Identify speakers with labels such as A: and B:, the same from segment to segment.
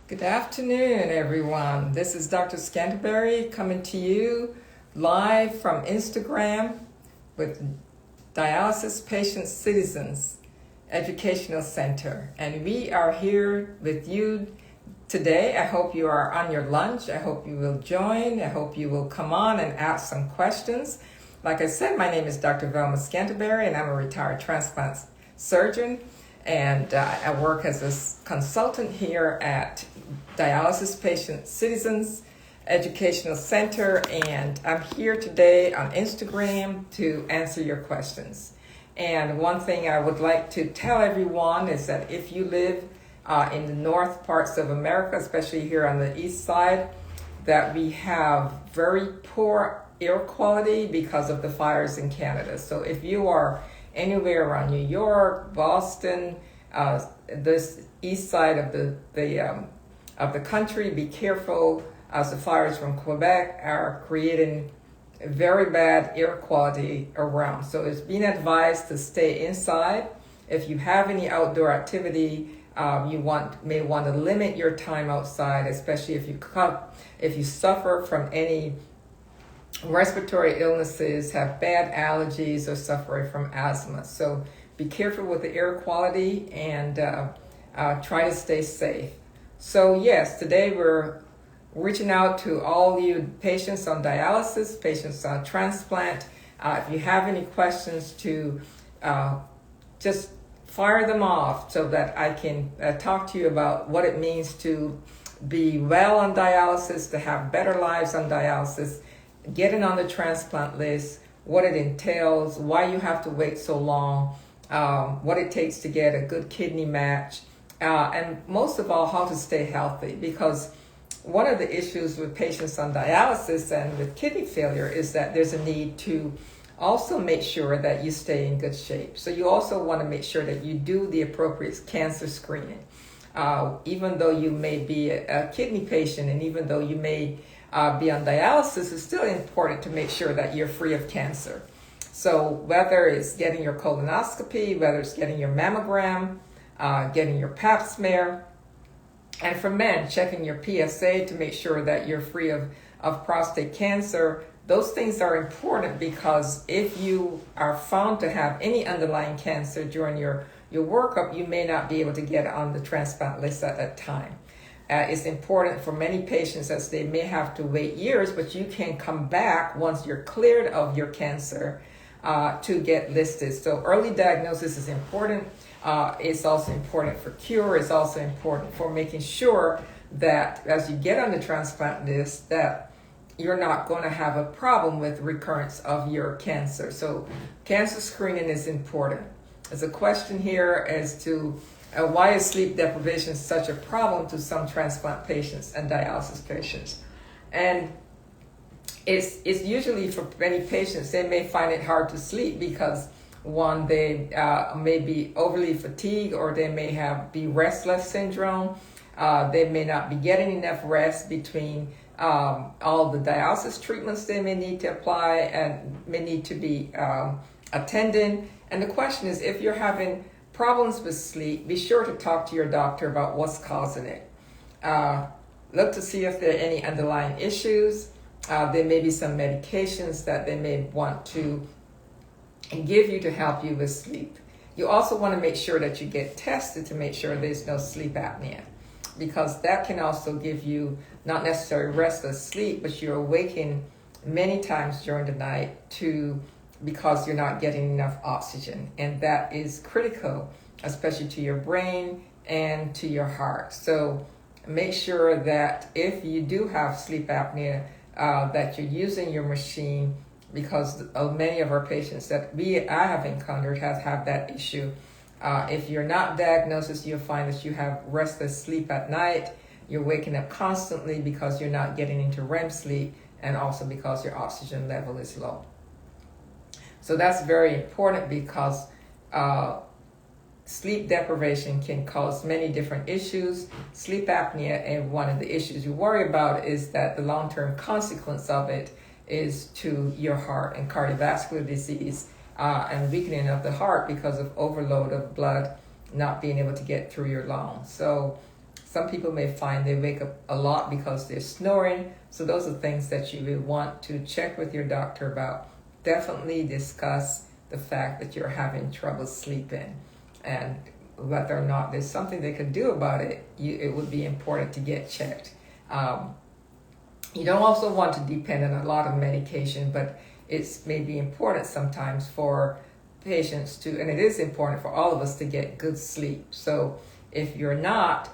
A: Good afternoon, everyone. This is Dr. Scanterbury coming to you live from Instagram with Dialysis Patient Citizens Educational Center. And we are here with you today. I hope you are on your lunch. I hope you will join. I hope you will come on and ask some questions. Like I said, my name is Dr. Velma Scanterbury, and I'm a retired transplant surgeon. And I work as a consultant here at Dialysis Patient Citizens Educational Center, and I'm here today on Instagram to answer your questions. And one thing I would like to tell everyone is that if you live in the north parts of America, especially here on the east side, that we have very poor air quality because of the fires in Canada. So if you are anywhere around New York, Boston, this east side of the country, be careful as the fires from Quebec are creating very bad air quality around. So it's being advised to stay inside. If you have any outdoor activity, you may want to limit your time outside, especially if you suffer from any respiratory illnesses, have bad allergies, or suffer from asthma. So be careful with the air quality and try to stay safe. So yes, today we're reaching out to all you patients on dialysis, patients on transplant. If you have any questions, to just fire them off so that I can talk to you about what it means to be well on dialysis, to have better lives on dialysis, getting on the transplant list, what it entails, why you have to wait so long, what it takes to get a good kidney match, and most of all, how to stay healthy. Because one of the issues with patients on dialysis and with kidney failure is that there's a need to also make sure that you stay in good shape. So you also want to make sure that you do the appropriate cancer screening. Even though you may be a kidney patient and even though you may be on dialysis, it's still important to make sure that you're free of cancer. So whether it's getting your colonoscopy, whether it's getting your mammogram, getting your pap smear, and for men, checking your PSA to make sure that you're free of prostate cancer, those things are important because if you are found to have any underlying cancer during your workup, you may not be able to get on the transplant list at that time. It's important for many patients as they may have to wait years, but you can come back once you're cleared of your cancer to get listed. So early diagnosis is important. It's also important for cure. It's also important for making sure that as you get on the transplant list that you're not going to have a problem with recurrence of your cancer. So cancer screening is important. There's a question here as to why is sleep deprivation such a problem to some transplant patients and dialysis patients? And it's usually for many patients, they may find it hard to sleep because one, they may be overly fatigued, or they may be restless syndrome. They may not be getting enough rest between all the dialysis treatments they may need to apply and may need to be attending. And the question is, if you're having problems with sleep, be sure to talk to your doctor about what's causing it. Look to see if there are any underlying issues. There may be some medications that they may want to give you to help you with sleep. You also want to make sure that you get tested to make sure there's no sleep apnea, because that can also give you not necessarily restless sleep, but you're awakened many times during the night because you're not getting enough oxygen. And that is critical, especially to your brain and to your heart. So make sure that if you do have sleep apnea, that you're using your machine, because many of our patients that I have encountered have that issue. If you're not diagnosed, you'll find that you have restless sleep at night. You're waking up constantly because you're not getting into REM sleep, and also because your oxygen level is low. So that's very important because sleep deprivation can cause many different issues. Sleep apnea, and one of the issues you worry about is that the long-term consequence of it is to your heart and cardiovascular disease and weakening of the heart because of overload of blood not being able to get through your lungs. So Some people may find they wake up a lot because they're snoring. So those are things that you will want to check with your doctor about. Definitely discuss the fact that you're having trouble sleeping, and whether or not there's something they could do about it. It would be important to get checked. You don't also want to depend on a lot of medication, but it's maybe important sometimes for patients to, and it is important for all of us to get good sleep. So if you're not,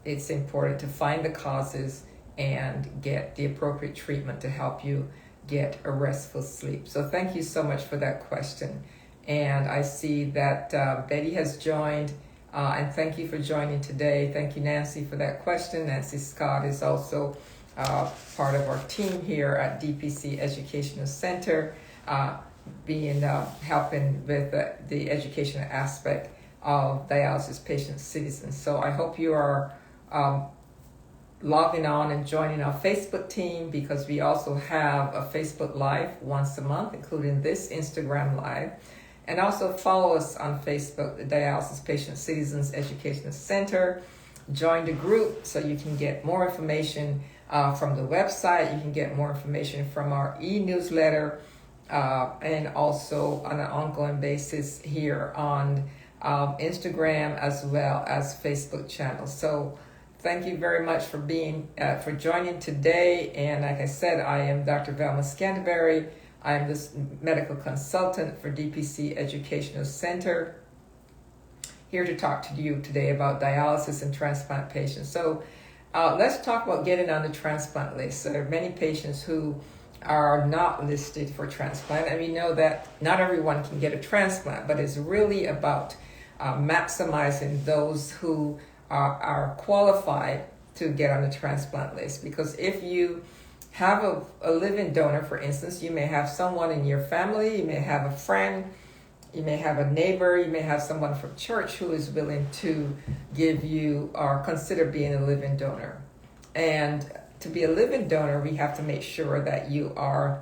A: it's important to find the causes and get the appropriate treatment to help you get a restful sleep. So thank you so much for that question. And I see that Betty has joined, and thank you for joining today. Thank you, Nancy, for that question. Nancy Scott is also part of our team here at DPC Educational Center, helping with the educational aspect of dialysis patient citizens. So I hope you are logging on and joining our Facebook team, because we also have a Facebook Live once a month, including this Instagram Live. And also follow us on Facebook, the Dialysis Patient Citizens Educational Center. Join the group so you can get more information from the website. You can get more information from our e-newsletter, and also on an ongoing basis here on Instagram as well as Facebook channel. So thank you very much for for joining today. And like I said, I am Dr. Velma Scanterbury. I am this medical consultant for DPC Educational Center, here to talk to you today about dialysis and transplant patients. So let's talk about getting on the transplant list. There are many patients who are not listed for transplant, and we know that not everyone can get a transplant, but it's really about maximizing those who are qualified to get on the transplant list. Because if you have a living donor, for instance, you may have someone in your family, you may have a friend, you may have a neighbor, you may have someone from church who is willing to give you or consider being a living donor. And to be a living donor, we have to make sure that you are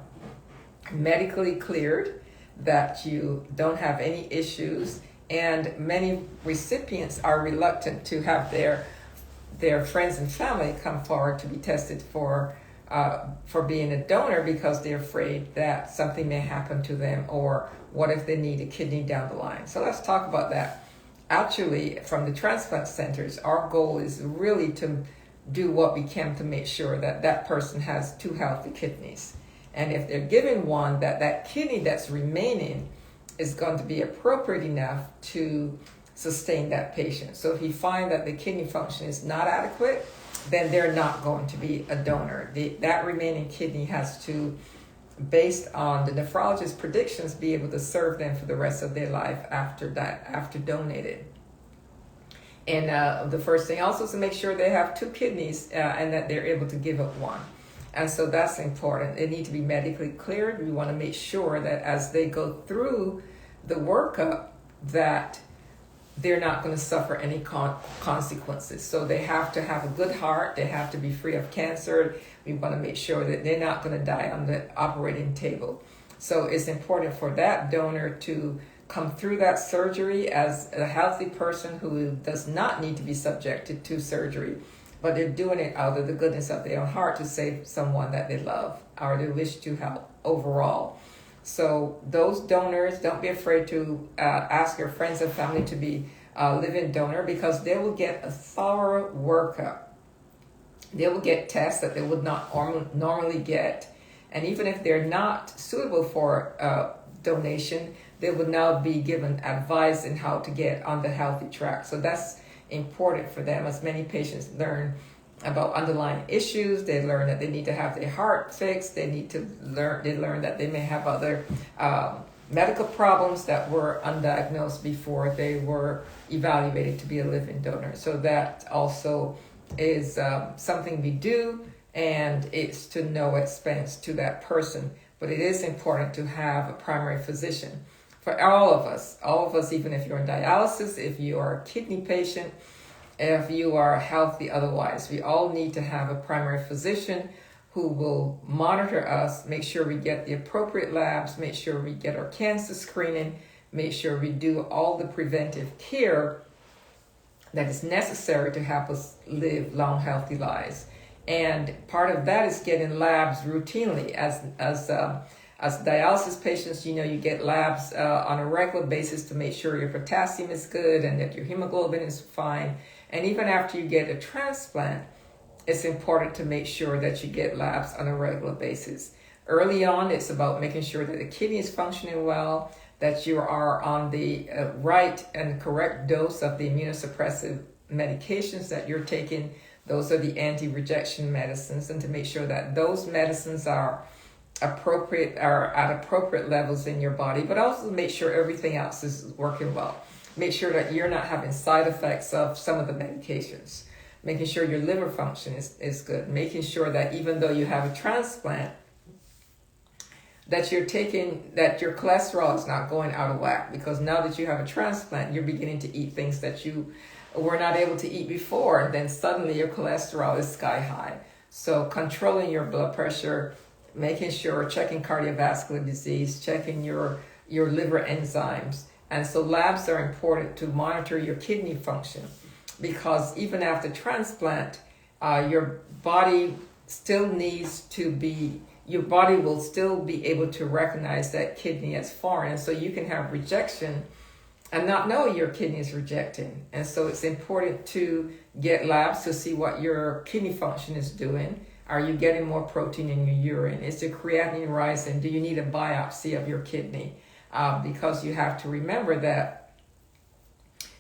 A: medically cleared, that you don't have any issues. And many recipients are reluctant to have their friends and family come forward to be tested for being a donor, because they're afraid that something may happen to them, or what if they need a kidney down the line. So let's talk about that. Actually, from the transplant centers, our goal is really to do what we can to make sure that that person has 2 healthy kidneys. And if they're given one, that kidney that's remaining is going to be appropriate enough to sustain that patient. So if you find that the kidney function is not adequate, then they're not going to be a donor. That remaining kidney has to, based on the nephrologist's predictions, be able to serve them for the rest of their life after donated. And the first thing also is to make sure they have 2 kidneys and that they're able to give up one. And so that's important. They need to be medically cleared. We want to make sure that as they go through the workup, that they're not going to suffer any consequences. So they have to have a good heart. They have to be free of cancer. We want to make sure that they're not going to die on the operating table. So it's important for that donor to come through that surgery as a healthy person who does not need to be subjected to surgery, but they're doing it out of the goodness of their own heart to save someone that they love or they wish to help overall. So those donors, don't be afraid to ask your friends and family to be a living donor, because they will get a thorough workup. They will get tests that they would not normally get. And even if they're not suitable for donation, they would now be given advice in how to get on the healthy track. So that's important for them, as many patients learn about underlying issues. They learn that they need to have their heart fixed. They learn that they may have other medical problems that were undiagnosed before they were evaluated to be a living donor. So that also is something we do, and it's to no expense to that person. But it is important to have a primary physician for all of us, even if you're in dialysis, if you are a kidney patient, if you are healthy otherwise. We all need to have a primary physician who will monitor us, make sure we get the appropriate labs, make sure we get our cancer screening, make sure we do all the preventive care that is necessary to help us live long, healthy lives. And part of that is getting labs routinely. As dialysis patients, you get labs on a regular basis to make sure your potassium is good and that your hemoglobin is fine. And even after you get a transplant, it's important to make sure that you get labs on a regular basis. Early on, it's about making sure that the kidney is functioning well, that you are on the right and correct dose of the immunosuppressive medications that you're taking. Those are the anti-rejection medicines, and to make sure that those medicines are at appropriate levels in your body, but also make sure everything else is working well. Make sure that you're not having side effects of some of the medications. Making sure your liver function is good. Making sure that even though you have a transplant, that your cholesterol is not going out of whack, because now that you have a transplant, you're beginning to eat things that you were not able to eat before, and then suddenly your cholesterol is sky high. So controlling your blood pressure, making sure, checking cardiovascular disease, checking your liver enzymes. And so labs are important to monitor your kidney function, because even after transplant, your body will still be able to recognize that kidney as foreign. And so you can have rejection and not know your kidney is rejecting. And so it's important to get labs to see what your kidney function is doing. Are you getting more protein in your urine? Is the creatinine rising? Do you need a biopsy of your kidney? Because you have to remember that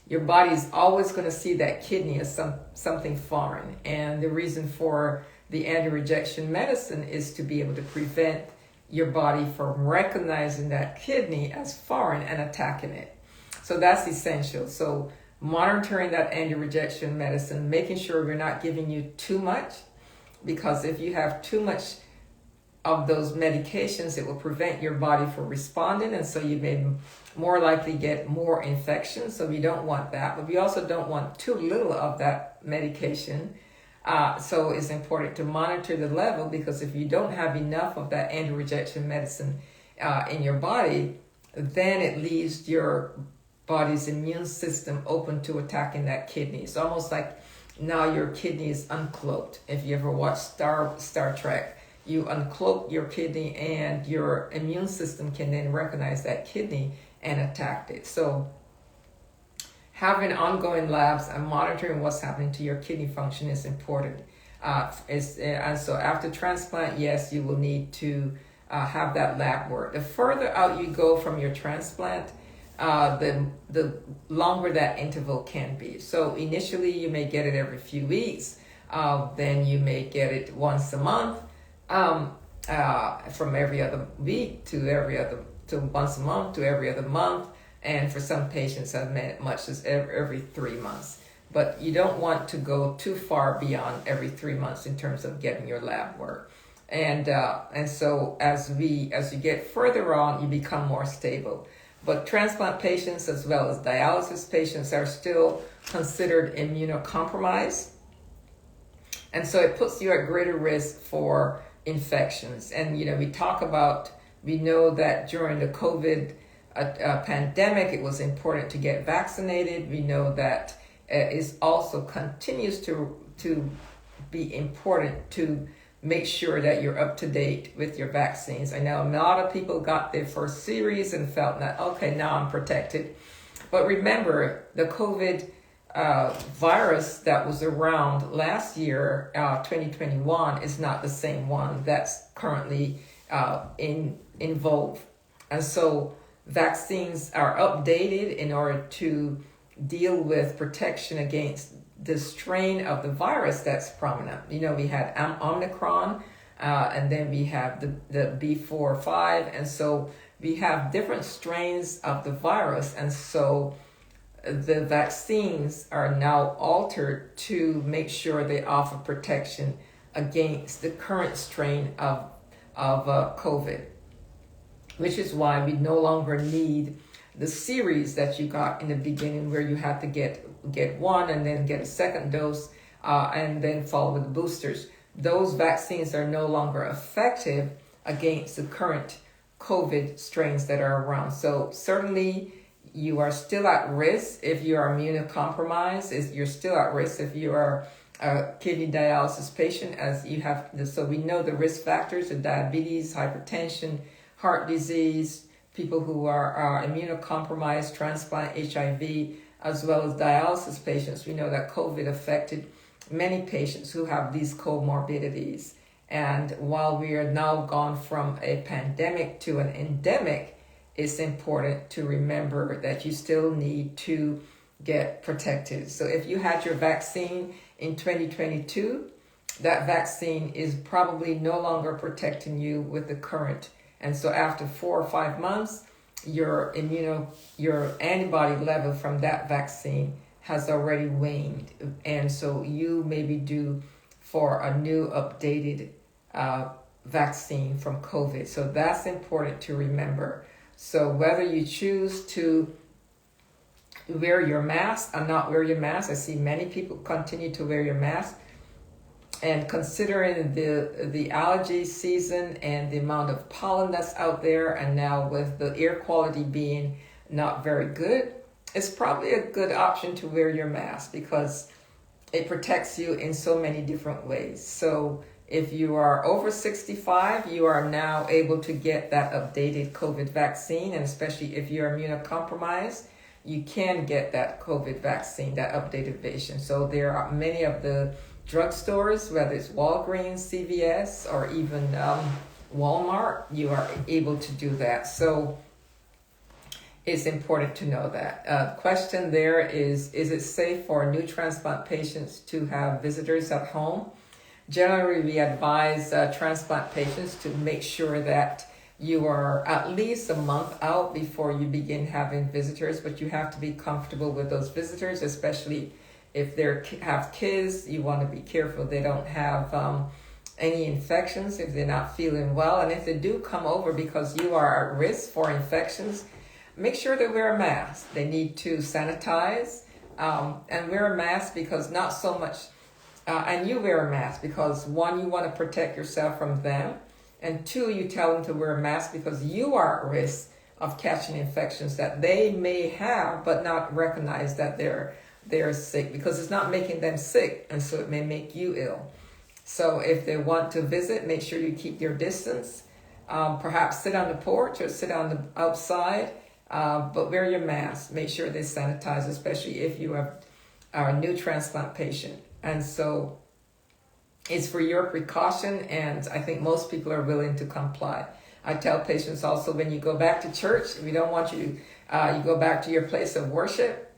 A: your body is always going to see that kidney as something foreign. And the reason for the anti-rejection medicine is to be able to prevent your body from recognizing that kidney as foreign and attacking it. So that's essential. So monitoring that anti-rejection medicine, making sure we're not giving you too much, because if you have too much of those medications, it will prevent your body from responding, and so you may more likely get more infections. So we don't want that, but we also don't want too little of that medication. So it's important to monitor the level, because if you don't have enough of that anti-rejection medicine in your body, then it leaves your body's immune system open to attacking that kidney. It's almost like now your kidney is uncloaked. If you ever watch Star Trek, you uncloak your kidney and your immune system can then recognize that kidney and attack it. So having ongoing labs and monitoring what's happening to your kidney function is important. And so after transplant, yes, you will need to have that lab work. The further out you go from your transplant, the longer that interval can be. So initially you may get it every few weeks, then you may get it once a month, from every other week to once a month to every other month, and for some patients as much as every 3 months. But you don't want to go too far beyond every 3 months in terms of getting your lab work. And so as you get further on, you become more stable. But transplant patients as well as dialysis patients are still considered immunocompromised. And so it puts you at greater risk for infections. And, we know that during the COVID pandemic, it was important to get vaccinated. We know that it also continues to be important to make sure that you're up to date with your vaccines. I know a lot of people got their first series and felt that, okay, now I'm protected. But remember, the COVID virus that was around last year, 2021, is not the same one that's currently in vogue. And so vaccines are updated in order to deal with protection against the strain of the virus that's prominent. We had Omicron, and then we have the B4-5, and so we have different strains of the virus, and so the vaccines are now altered to make sure they offer protection against the current strain of COVID, which is why we no longer need the series that you got in the beginning, where you had to get one and then get a second dose and then follow with the boosters. Those vaccines are no longer effective against the current COVID strains that are around. So certainly you are still at risk if you are immunocompromised. You're still at risk if you are a kidney dialysis patient, as you have. So we know the risk factors of diabetes, hypertension, heart disease, people who are immunocompromised, transplant, HIV, as well as dialysis patients. We know that COVID affected many patients who have these comorbidities. And while we are now gone from a pandemic to an endemic, it's important to remember that you still need to get protected. So if you had your vaccine in 2022, that vaccine is probably no longer protecting you with the current. And so after 4 or 5 months, your antibody level from that vaccine has already waned. And so you may be due for a new updated vaccine from COVID. So that's important to remember. So whether you choose to wear your mask or not wear your mask, I see many people continue to wear your mask. And considering the allergy season and the amount of pollen that's out there, and now with the air quality being not very good, it's probably a good option to wear your mask because it protects you in so many different ways. So if you are over 65, you are now able to get that updated COVID vaccine, and especially if you're immunocompromised, you can get that COVID vaccine, that updated version. So there are many of the drugstores, whether it's Walgreens, CVS, or even Walmart, you are able to do that. So it's important to know that. Question there is it safe for new transplant patients to have visitors at home? Generally, we advise transplant patients to make sure that you are at least a month out before you begin having visitors, but you have to be comfortable with those visitors, especially if they have kids. You want to be careful they don't have any infections if they're not feeling well. And if they do come over because you are at risk for infections, make sure they wear a mask. They need to sanitize and wear a mask because not so much, and you wear a mask because 1, you want to protect yourself from them. And 2, you tell them to wear a mask because you are at risk of catching infections that they may have but not recognize that they're sick, because it's not making them sick, and so it may make you ill. So if they want to visit, make sure you keep your distance. Perhaps sit on the porch or sit on the outside, but wear your mask. Make sure they sanitize, especially if you are a new transplant patient. And so it's for your precaution, and I think most people are willing to comply. I tell patients also, when you go back to church, we don't want you to, you go back to your place of worship,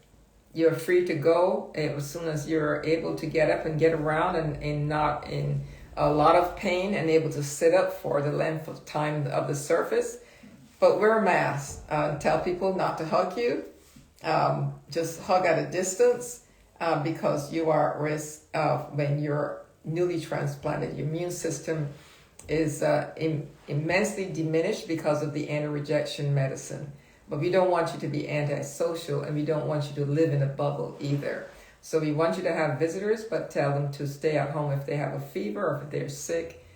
A: you're free to go as soon as you're able to get up and get around and not in a lot of pain and able to sit up for the length of time of the service. But wear a mask. Tell people not to hug you. Just hug at a distance because you are at risk when you're newly transplanted. Your immune system is immensely diminished because of the anti-rejection medicine. But we don't want you to be antisocial, and we don't want you to live in a bubble either. So we want you to have visitors, but tell them to stay at home if they have a fever or if they're sick.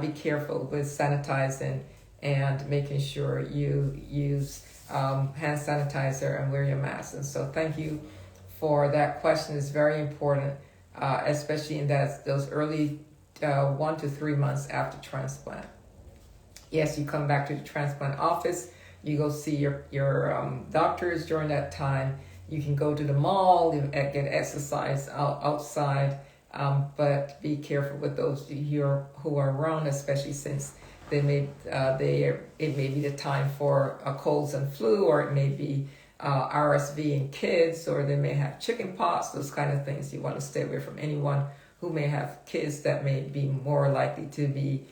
A: Be careful with sanitizing and making sure you use hand sanitizer and wear your mask. And so thank you for that question. It's very important, especially in those early 1 to 3 months after transplant. Yes, you come back to the transplant office. You go see your doctors during that time. You can go to the mall, get exercise outside, but be careful with those who are around, especially since it may be the time for colds and flu, or it may be RSV in kids, or they may have chicken pox, those kind of things. You want to stay away from anyone who may have kids that may be more likely to be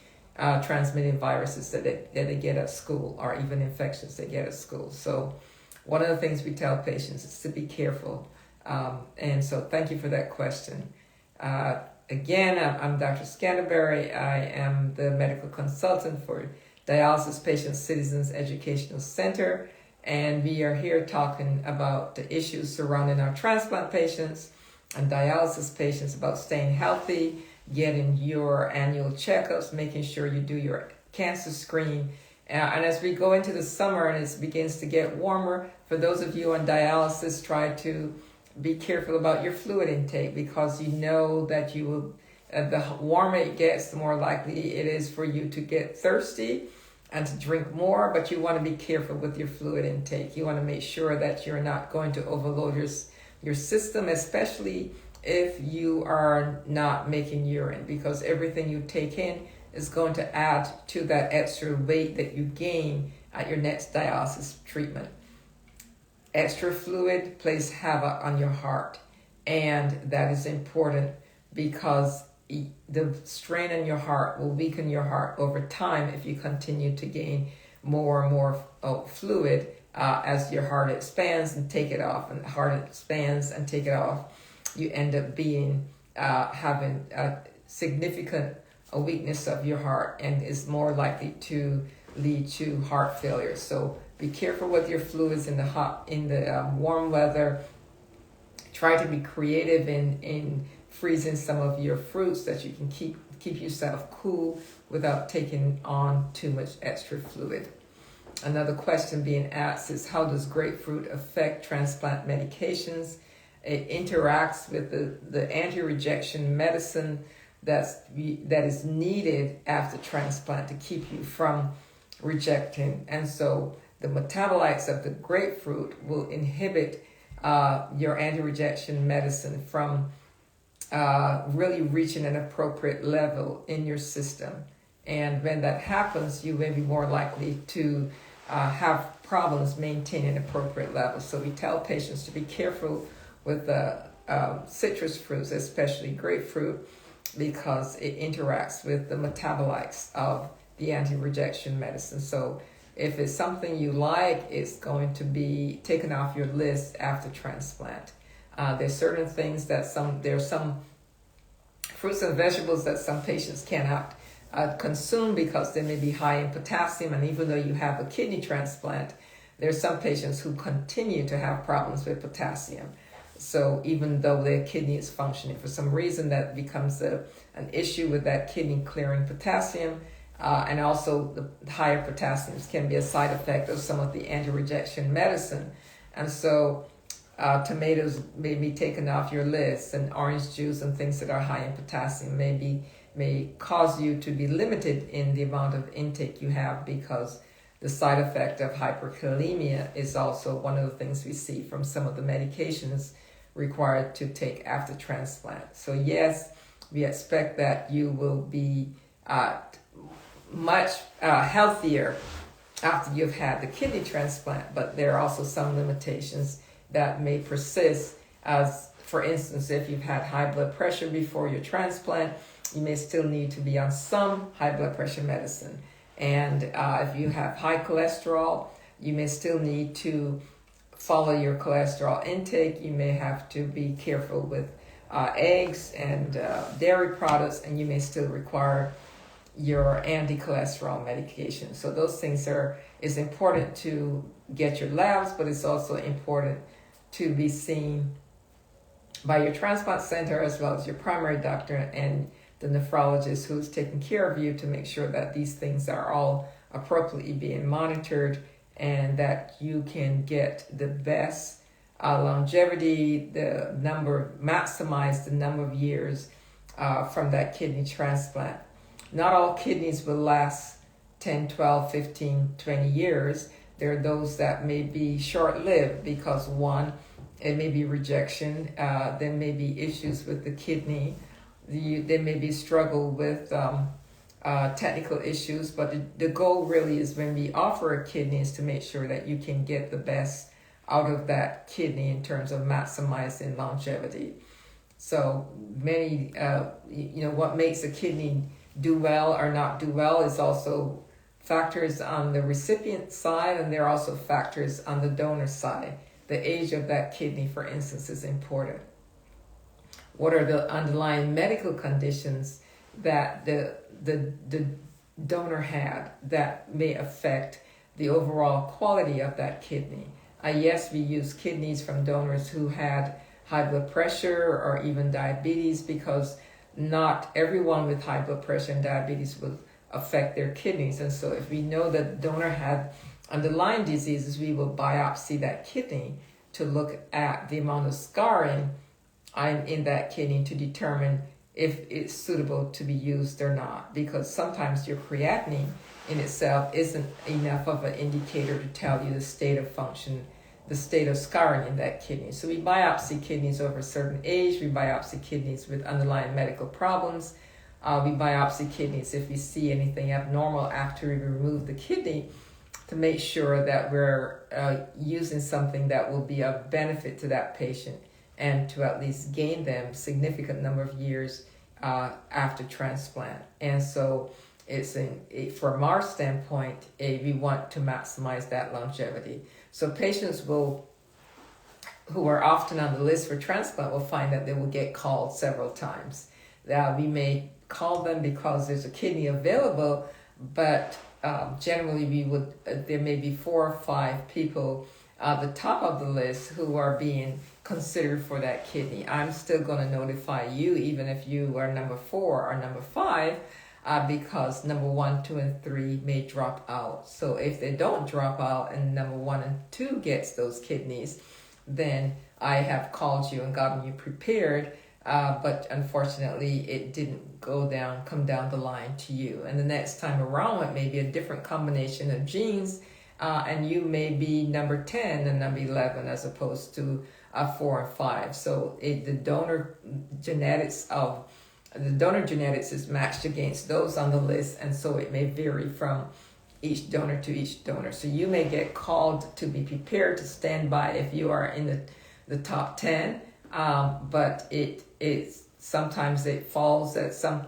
A: transmitting viruses that they get at school, or even infections they get at school. So one of the things we tell patients is to be careful. And so thank you for that question. Again, I'm Dr. Scanterbury. I am the medical consultant for Dialysis Patient Citizens Educational Center. And we are here talking about the issues surrounding our transplant patients and dialysis patients, about staying healthy, getting your annual checkups, making sure you do your cancer screen, And as we go into the summer and it begins to get warmer, for those of you on dialysis, try to be careful about your fluid intake, because you know that you will, the warmer it gets, the more likely it is for you to get thirsty and to drink more, but you want to be careful with your fluid intake. You want to make sure that you're not going to overload your system, especially if you are not making urine, because everything you take in is going to add to that extra weight that you gain at your next dialysis treatment. Extra fluid plays havoc on your heart, and that is important because the strain on your heart will weaken your heart over time if you continue to gain more and more fluid as your heart expands and take it off, and the heart expands and take it off. You end up having a significant weakness of your heart, and is more likely to lead to heart failure. So be careful with your fluids in the warm weather. Try to be creative in freezing some of your fruits that you can keep yourself cool without taking on too much extra fluid. Another question being asked is, how does grapefruit affect transplant medications? It interacts with the anti-rejection medicine that is needed after transplant to keep you from rejecting. And so the metabolites of the grapefruit will inhibit your anti-rejection medicine from really reaching an appropriate level in your system. And when that happens, you may be more likely to have problems maintaining appropriate levels. So we tell patients to be careful with citrus fruits, especially grapefruit, because it interacts with the metabolites of the anti-rejection medicine. So if it's something you like, it's going to be taken off your list after transplant. There's certain things that there's some fruits and vegetables that some patients cannot consume because they may be high in potassium, and even though you have a kidney transplant, there's some patients who continue to have problems with potassium. So even though their kidney is functioning, for some reason that becomes an issue with that kidney clearing potassium. And also the higher potassiums can be a side effect of some of the anti-rejection medicine. And so tomatoes may be taken off your list, and orange juice and things that are high in potassium may cause you to be limited in the amount of intake you have, because the side effect of hyperkalemia is also one of the things we see from some of the medications required to take after transplant. So yes, we expect that you will be much healthier after you've had the kidney transplant, but there are also some limitations that may persist. As for instance, if you've had high blood pressure before your transplant, you may still need to be on some high blood pressure medicine. And if you have high cholesterol, you may still need to follow your cholesterol intake. You may have to be careful with eggs and dairy products, and you may still require your anti-cholesterol medication. So those things is important to get your labs, but it's also important to be seen by your transplant center as well as your primary doctor and the nephrologist who's taking care of you, to make sure that these things are all appropriately being monitored and that you can get the best longevity, maximize the number of years from that kidney transplant. Not all kidneys will last 10, 12, 15, 20 years. There are those that may be short-lived because, one, it may be rejection. There may be issues with the kidney. There may be struggle with technical issues. But the goal really is, when we offer a kidney, is to make sure that you can get the best out of that kidney in terms of maximizing longevity. So many, what makes a kidney do well or not do well is also factors on the recipient side, and there are also factors on the donor side. The age of that kidney, for instance, is important. What are the underlying medical conditions that the donor had that may affect the overall quality of that kidney? Yes, we use kidneys from donors who had high blood pressure or even diabetes, because not everyone with high blood pressure and diabetes will affect their kidneys. And so if we know that the donor had underlying diseases, we will biopsy that kidney to look at the amount of scarring in that kidney to determine if it's suitable to be used or not. Because sometimes your creatinine in itself isn't enough of an indicator to tell you the state of function, the state of scarring in that kidney. So we biopsy kidneys over a certain age. We biopsy kidneys with underlying medical problems. We biopsy kidneys if we see anything abnormal after we remove the kidney, to make sure that we're using something that will be of benefit to that patient and to at least gain them significant number of years after transplant. And so from our standpoint, we want to maximize that longevity. So patients who are often on the list for transplant will find that they will get called several times. We may call them because there's a kidney available, but generally there may be 4 or 5 people at the top of the list who are being considered for that kidney. I'm still going to notify you even if you are number 4 or number 5, because number 1, 2, and 3 may drop out. So if they don't drop out and number 1 and 2 gets those kidneys, then I have called you and gotten you prepared. But unfortunately, it didn't come down the line to you. And the next time around, it may be a different combination of genes, and you may be number 10 and number 11 as opposed to 4 and 5. So the donor genetics is matched against those on the list, and so it may vary from each donor to each donor. So you may get called to be prepared to stand by if you are in the top 10. But sometimes it falls that some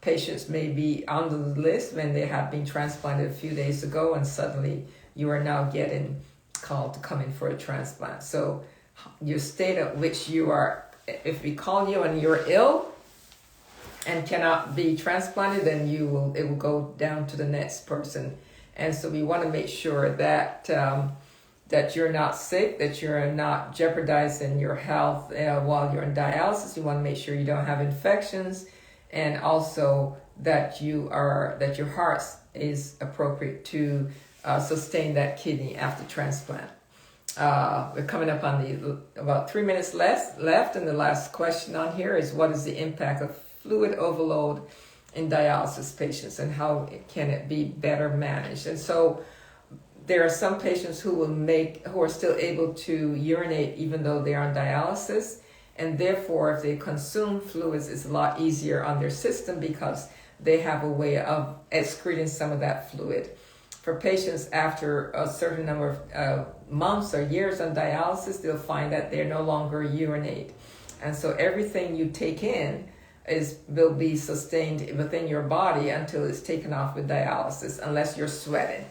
A: patients may be on the list when they have been transplanted a few days ago, and suddenly you are now getting called to come in for a transplant. So your state at which you are, if we call you and you're ill and cannot be transplanted, then it will go down to the next person. And so we want to make sure that that you're not sick, that you're not jeopardizing your health while you're in dialysis. You want to make sure you don't have infections, and also that your heart is appropriate to sustain that kidney after transplant. We're coming up on about 3 minutes left, and the last question on here is, what is the impact of fluid overload in dialysis patients, and how can it be better managed? And so there are some patients who are still able to urinate even though they are on dialysis, and therefore if they consume fluids, it's a lot easier on their system because they have a way of excreting some of that fluid. For patients after a certain number of months or years on dialysis, they'll find that they no longer urinate, and so everything you take in will be sustained within your body until it's taken off with dialysis, unless you're sweating.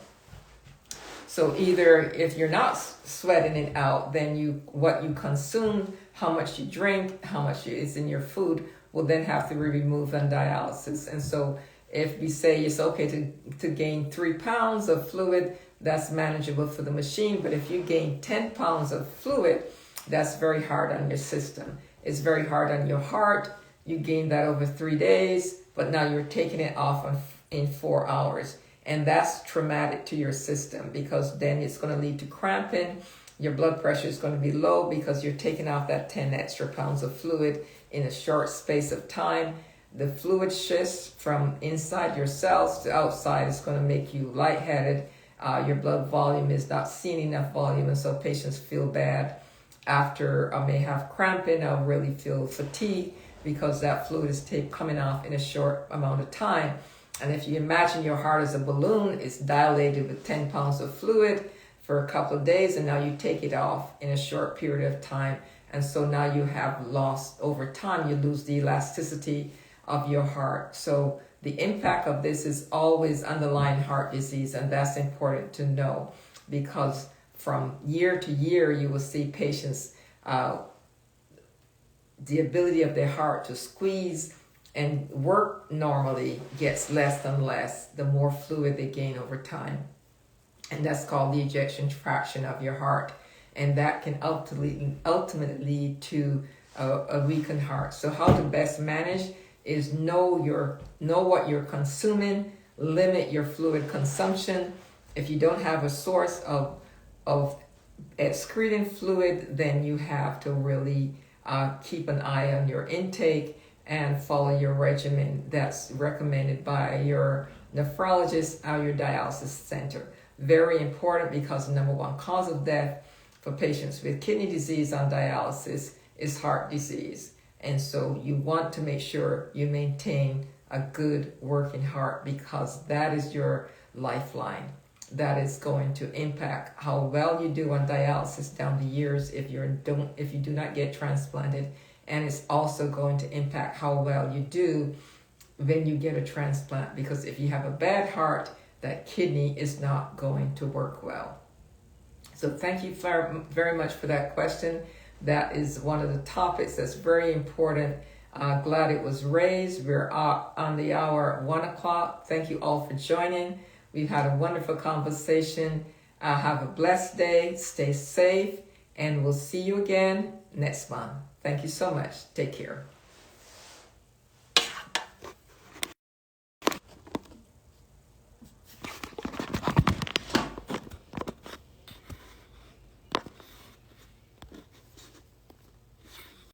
A: So either if you're not sweating it out, then what you consume, how much you drink, how much is in your food, will then have to be removed on dialysis. And so if we say it's okay to gain 3 pounds of fluid, that's manageable for the machine. But if you gain 10 pounds of fluid, that's very hard on your system. It's very hard on your heart. You gain that over 3 days, but now you're taking it off in 4 hours. And that's traumatic to your system, because then it's going to lead to cramping. Your blood pressure is going to be low because you're taking off that 10 extra pounds of fluid in a short space of time. The fluid shifts from inside your cells to outside. It's going to make you lightheaded. Your blood volume is not seeing enough volume, and so patients feel bad after, may have cramping or really feel fatigue because that fluid is coming off in a short amount of time. And if you imagine your heart as a balloon, it's dilated with 10 pounds of fluid for a couple of days, and now you take it off in a short period of time. And so now you have lost, over time, you lose the elasticity of your heart. So the impact of this is always underlying heart disease, and that's important to know, because from year to year, you will see patients, the ability of their heart to squeeze and work normally gets less and less the more fluid they gain over time. And that's called the ejection fraction of your heart. And that can ultimately lead to a weakened heart. So how to best manage is know what you're consuming, limit your fluid consumption. If you don't have a source of excreting fluid, then you have to really keep an eye on your intake and follow your regimen that's recommended by your nephrologist or your dialysis center. Very important, because the number one cause of death for patients with kidney disease on dialysis is heart disease. And so you want to make sure you maintain a good working heart, because that is your lifeline. That is going to impact how well you do on dialysis down the years if you do not get transplanted, and it's also going to impact how well you do when you get a transplant, because if you have a bad heart, that kidney is not going to work well. So thank you very much for that question. That is one of the topics that's very important. Glad it was raised. We're on the hour at 1 o'clock. Thank you all for joining. We've had a wonderful conversation. Have a blessed day. Stay safe. And we'll see you again next month. Thank you so much. Take care.